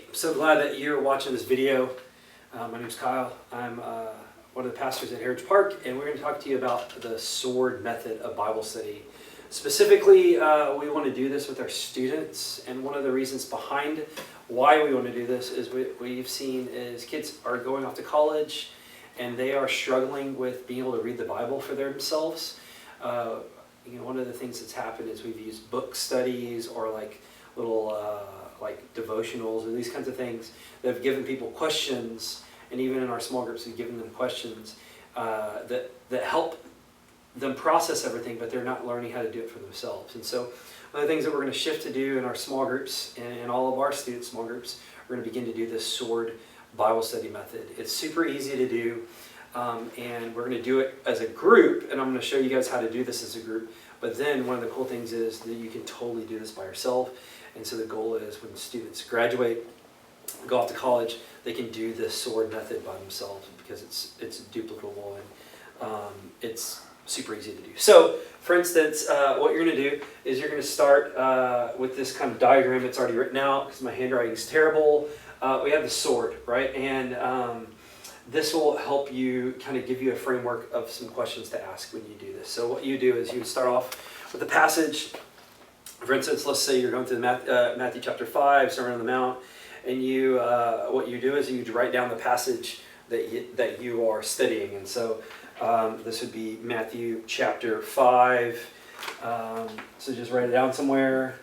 I'm so glad that you're watching this video. My name's Kyle. I'm one of the pastors at Heritage Park, and we're going to talk to you about the SWORD method of Bible study. Specifically, we want to do this with our students, and one of the reasons behind why we want to do this is we've seen is kids are going off to college, and they are struggling with being able to read the Bible for themselves. One of the things that's happened is we've used book studies or like little like devotionals or these kinds of things that have given people questions, and even in our small groups we've given them questions that help them process everything, but they're not learning how to do it for themselves. And so one of the things that we're going to shift to do in our small groups and in all of our student small groups, we're going to begin to do this SWORD Bible study method. It's super easy to do, and we're going to do it as a group, and I'm going to show you guys how to do this as a group. But then one of the cool things is that you can totally do this by yourself. And so the goal is when students graduate, go off to college, they can do this SWORD method by themselves because it's duplicable and it's super easy to do. So, for instance, what you're going to do is you're going to start with this kind of diagram. It's already written out because my handwriting is terrible. We have the sword, right? And this will help you kind of give you a framework of some questions to ask when you do this. So what you do is you start off with a passage. For instance, let's say you're going through Matthew chapter 5, Sermon on the Mount, and you what you do is you write down the passage that you are studying. And so this would be Matthew chapter 5. So just write it down somewhere.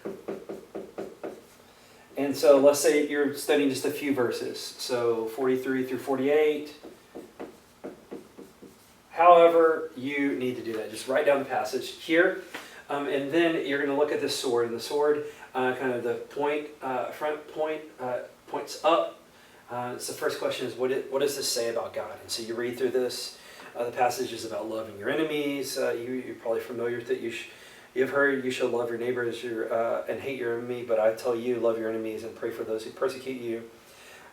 And so let's say you're studying just a few verses, so 43 through 48. However you need to do that, just write down the passage here. And then you're going to look at the sword, and the sword, kind of the front point points up. So the first question is, what does this say about God? And so you read through this. The passage is about loving your enemies. You're probably familiar with it. You've heard you shall love your neighbors and hate your enemy, but I tell you, love your enemies and pray for those who persecute you,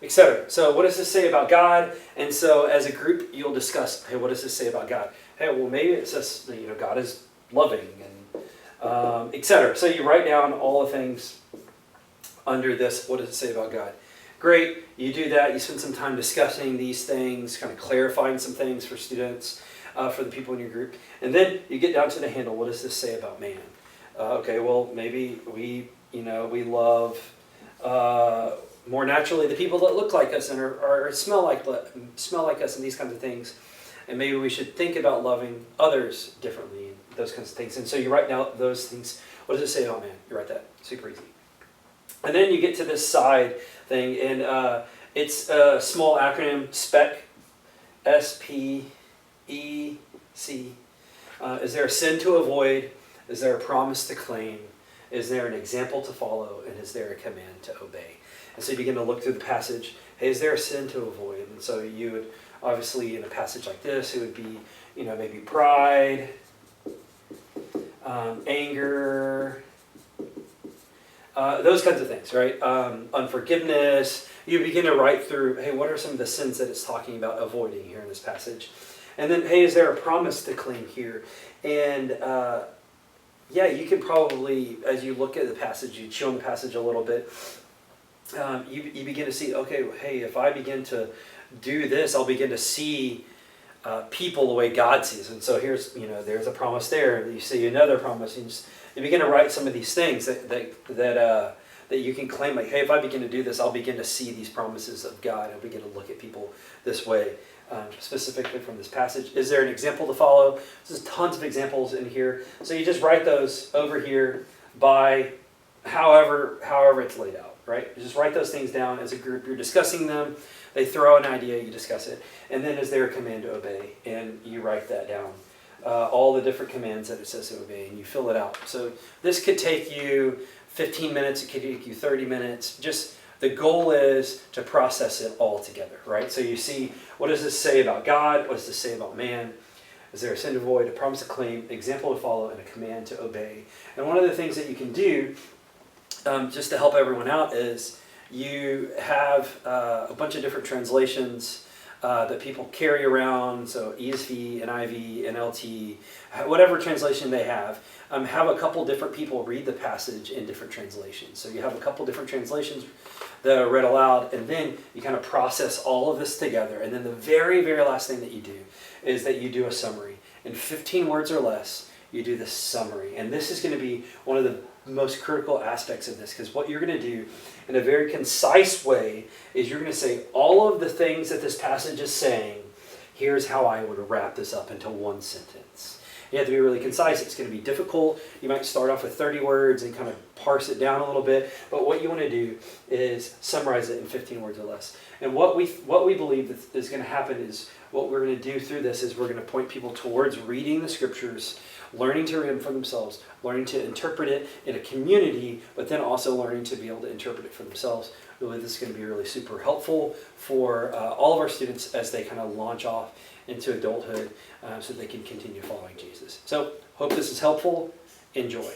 etc. So what does this say about God? And so as a group, you'll discuss, hey, what does this say about God? Hey, well, maybe it says, God is loving and etc. So you write down all the things under this, what does it say about God? Great, you do that, you spend some time discussing these things, kind of clarifying some things for students, for the people in your group. And then you get down to the handle, what does this say about man? Okay, well, maybe we love more naturally the people that look like us and or smell like us and these kinds of things. And maybe we should think about loving others differently, and those kinds of things. And so you write down those things. What does it say about man? You write that. Super easy. And then you get to this side thing, and it's a small acronym, SPEC, S-P-E-C. Is there a sin to avoid? Is there a promise to claim? Is there an example to follow? And is there a command to obey? And so you begin to look through the passage. Hey, is there a sin to avoid? And so you would, obviously, in a passage like this, it would be, maybe pride, anger, those kinds of things, right? Unforgiveness. You begin to write through, hey, what are some of the sins that it's talking about avoiding here in this passage? And then, hey, is there a promise to claim here? And you can probably, as you look at the passage, you chew on the passage a little bit, you begin to see, okay, hey, if I begin to do this, I'll begin to see people the way God sees. And so here's, there's a promise there. You see another promise. You begin to write some of these things that you can claim, like, hey, if I begin to do this, I'll begin to see these promises of God. I'll begin to look at people this way, specifically from this passage. Is there an example to follow? There's tons of examples in here. So you just write those over here by however it's laid out, right? You just write those things down as a group. You're discussing them. They throw an idea, you discuss it. And then is there a command to obey? And you write that down. All the different commands that it says to obey, and you fill it out. So this could take you 15 minutes, it could take you 30 minutes. Just the goal is to process it all together, right? So you see, what does this say about God? What does this say about man? Is there a sin to avoid, a promise to claim, example to follow, and a command to obey? And one of the things that you can do, just to help everyone out, is you have a bunch of different translations that people carry around, so ESV, NIV, NLT, whatever translation they have a couple different people read the passage in different translations. So you have a couple different translations that are read aloud, and then you kind of process all of this together. And then the very, very last thing that you do is that you do a summary. In 15 words or less, you do the summary. And this is going to be one of the most critical aspects of this, because what you're going to do in a very concise way is you're going to say all of the things that this passage is saying. Here's how I would wrap this up into one sentence. You have to be really concise. It's going to be difficult. You might start off with 30 words and kind of parse it down a little bit. But what you want to do is summarize it in 15 words or less. And what we believe is going to happen is what we're going to do through this is we're going to point people towards reading the scriptures, learning to read them for themselves, learning to interpret it in a community, but then also learning to be able to interpret it for themselves. I believe this is going to be really super helpful for all of our students as they kind of launch off into adulthood so they can continue following Jesus. So, hope this is helpful. Enjoy.